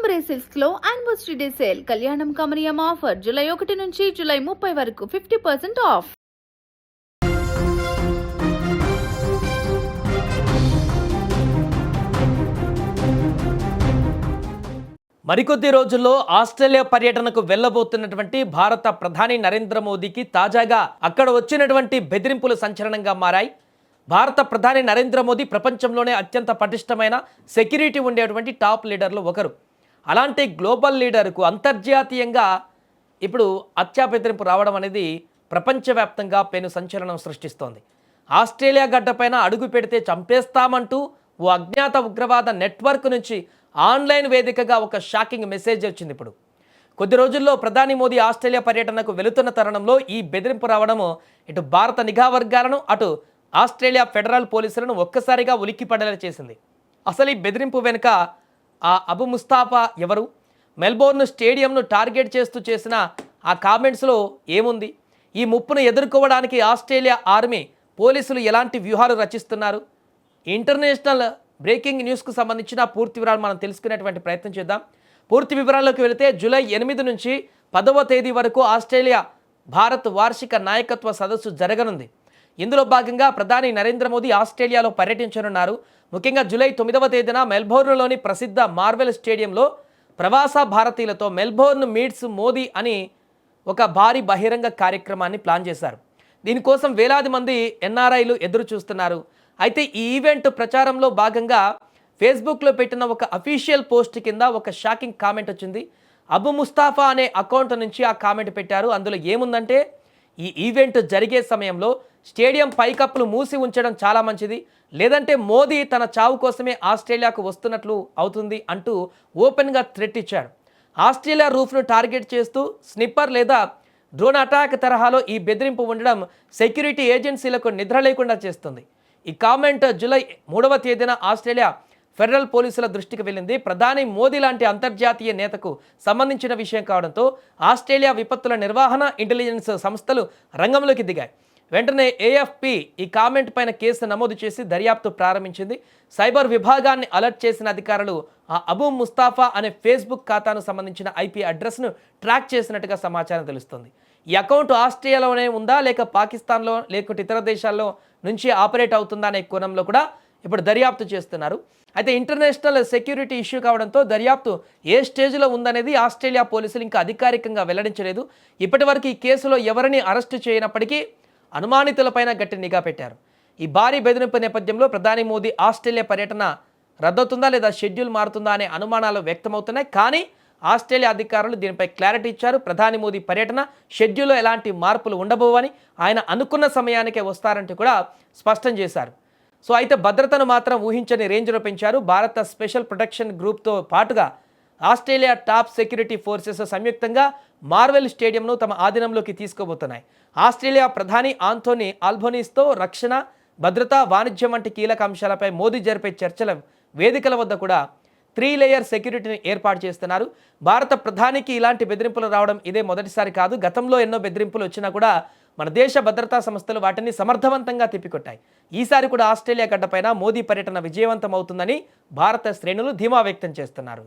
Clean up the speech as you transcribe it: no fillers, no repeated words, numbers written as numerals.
పరంపరే silks లో anniversary day sale కళ్యాణం కమనీయం ఆఫర్ జూలై 1 నుంచి జూలై 30 వరకు 50% ఆఫ్. మరికొద్ది రోజుల్లో ఆస్ట్రేలియా పర్యటనకు వెళ్లబోతున్నటువంటి భారత ప్రధాని నరేంద్ర మోదీకి తాజాగా అక్కడ వచ్చినటువంటి బెదిరింపులు సంచలనంగా మారాయి. భారత ప్రధాని నరేంద్ర మోదీ ప్రపంచంలోనే అత్యంత పటిష్టమైన సెక్యూరిటీ ఉండేటువంటి టాప్ లీడర్లు ఒకరు. అలాంటి గ్లోబల్ లీడర్కు అంతర్జాతీయంగా ఇప్పుడు హత్యా బెదిరింపు రావడం అనేది ప్రపంచవ్యాప్తంగా పెను సంచలనం సృష్టిస్తోంది. ఆస్ట్రేలియా గడ్డపైన అడుగు పెడితే చంపేస్తామంటూ ఓ అజ్ఞాత ఉగ్రవాద నెట్వర్క్ నుంచి ఆన్లైన్ వేదికగా ఒక షాకింగ్ మెసేజ్ వచ్చింది. ఇప్పుడు కొద్ది రోజుల్లో ప్రధాని మోదీ ఆస్ట్రేలియా పర్యటనకు వెళుతున్న తరుణంలో ఈ బెదిరింపు రావడము ఇటు భారత నిఘా వర్గాలను అటు ఆస్ట్రేలియా ఫెడరల్ పోలీసులను ఒక్కసారిగా ఉలిక్కిపడేలా చేసింది. అసలు ఈ బెదిరింపు వెనుక ఆ అబు ముస్తాఫా ఎవరు? మెల్బోర్న్ స్టేడియంను టార్గెట్ చేస్తూ చేసిన ఆ కామెంట్స్లో ఏముంది? ఈ ముప్పును ఎదుర్కోవడానికి ఆస్ట్రేలియా ఆర్మీ పోలీసులు ఎలాంటి వ్యూహాలు రచిస్తున్నారు? ఇంటర్నేషనల్ బ్రేకింగ్ న్యూస్కు సంబంధించిన పూర్తి వివరాలు మనం తెలుసుకునేటువంటి ప్రయత్నం చేద్దాం. పూర్తి వివరాల్లోకి వెళితే జూలై 8 నుంచి 10వ తేదీ వరకు ఆస్ట్రేలియా భారత్ వార్షిక నాయకత్వ సదస్సు జరగనుంది. ఇందులో భాగంగా ప్రధాని నరేంద్ర మోదీ ఆస్ట్రేలియాలో పర్యటించనున్నారు. ముఖ్యంగా జూలై 9వ తేదీన మెల్బోర్న్లోని ప్రసిద్ధ మార్వెల్ స్టేడియంలో ప్రవాస భారతీయులతో మెల్బోర్న్ మీట్స్ మోదీ అని ఒక భారీ బహిరంగ కార్యక్రమాన్ని ప్లాన్ చేశారు. దీనికోసం వేలాది మంది ఎన్ఆర్ఐలు ఎదురు చూస్తున్నారు. అయితే ఈ ఈవెంట్ ప్రచారంలో భాగంగా ఫేస్బుక్లో పెట్టిన ఒక అఫీషియల్ పోస్ట్ కింద ఒక షాకింగ్ కామెంట్ వచ్చింది. అబు ముస్తాఫా అనే అకౌంట్ నుంచి ఆ కామెంట్ పెట్టారు. అందులో ఏముందంటే, ఈ ఈవెంట్ జరిగే సమయంలో స్టేడియం పైకప్పులు మూసి ఉంచడం చాలా మంచిది, లేదంటే మోదీ తన చావు కోసమే ఆస్ట్రేలియాకు వస్తున్నట్లు అవుతుంది అంటూ ఓపెన్గా థ్రెట్ ఇచ్చాడు. ఆస్ట్రేలియా రూఫ్ను టార్గెట్ చేస్తూ స్నిప్పర్ లేదా డ్రోన్ అటాక్ తరహాలో ఈ బెదిరింపు ఉండడం సెక్యూరిటీ ఏజెన్సీలకు నిద్ర లేకుండా చేస్తుంది. ఈ కామెంట్ జూలై 3వ తేదీన ఆస్ట్రేలియా ఫెడరల్ పోలీసుల దృష్టికి వెళ్ళింది. ప్రధాని మోదీ లాంటి అంతర్జాతీయ నేతకు సంబంధించిన విషయం కావడంతో ఆస్ట్రేలియా విపత్తుల నిర్వహణ ఇంటెలిజెన్స్ సంస్థలు రంగంలోకి దిగాయి. వెంటనే ఏఎఫ్పి ఈ కామెంట్ పైన కేసు నమోదు చేసి దర్యాప్తు ప్రారంభించింది. సైబర్ విభాగాన్ని అలర్ట్ చేసిన అధికారులు ఆ అబు ముస్తాఫా అనే ఫేస్బుక్ ఖాతాను సంబంధించిన ఐపీ అడ్రస్ను ట్రాక్ చేసినట్టుగా సమాచారం తెలుస్తుంది. ఈ అకౌంట్ ఆస్ట్రేలియాలోనే ఉందా, లేక పాకిస్తాన్లో లేకుంటే ఇతర దేశాల్లో నుంచి ఆపరేట్ అవుతుందా అనే కోణంలో కూడా ఇప్పుడు దర్యాప్తు చేస్తున్నారు. అయితే ఇంటర్నేషనల్ సెక్యూరిటీ ఇష్యూ కావడంతో దర్యాప్తు ఏ స్టేజ్లో ఉందనేది ఆస్ట్రేలియా పోలీసులు ఇంకా అధికారికంగా వెల్లడించలేదు. ఇప్పటివరకు ఈ కేసులో ఎవరిని అరెస్టు చేయనప్పటికీ అనుమానితులపైన గట్టి నిఘా పెట్టారు. ఈ భారీ బెదిరింపు నేపథ్యంలో ప్రధాని మోదీ ఆస్ట్రేలియా పర్యటన రద్దవుతుందా లేదా షెడ్యూల్ మారుతుందా అనే అనుమానాలు వ్యక్తమవుతున్నాయి. కానీ ఆస్ట్రేలియా అధికారులు దీనిపై క్లారిటీ ఇచ్చారు. ప్రధాని మోదీ పర్యటన షెడ్యూల్లో ఎలాంటి మార్పులు ఉండబోవని, ఆయన అనుకున్న సమయానికే వస్తారంటూ కూడా స్పష్టం చేశారు. సో అయితే భద్రతను మాత్రం ఊహించని రేంజ్లో పెంచారు. భారత స్పెషల్ ప్రొటెక్షన్ గ్రూప్తో పాటుగా ఆస్ట్రేలియా టాప్ సెక్యూరిటీ ఫోర్సెస్ సంయుక్తంగా మార్వెల్ స్టేడియంను తమ ఆధీనంలోకి తీసుకోబోతున్నాయి. ఆస్ట్రేలియా ప్రధాని ఆంథోనీ ఆల్బనీస్తో రక్షణ, భద్రత, వాణిజ్యం వంటి కీలక అంశాలపై మోదీ జరిపే చర్చల వేదికల వద్ద కూడా 3 లేయర్ సెక్యూరిటీని ఏర్పాటు చేస్తున్నారు. భారత ప్రధానికి ఇలాంటి బెదిరింపులు రావడం ఇదే మొదటిసారి కాదు. గతంలో ఎన్నో బెదిరింపులు వచ్చినా కూడా మన దేశ భద్రతా సంస్థలు వాటిని సమర్థవంతంగా తిప్పికొట్టాయి. ఈసారి కూడా ఆస్ట్రేలియా గడ్డపైన మోదీ పర్యటన విజయవంతం అవుతుందని భారత శ్రేణులు ధీమా వ్యక్తం చేస్తున్నారు.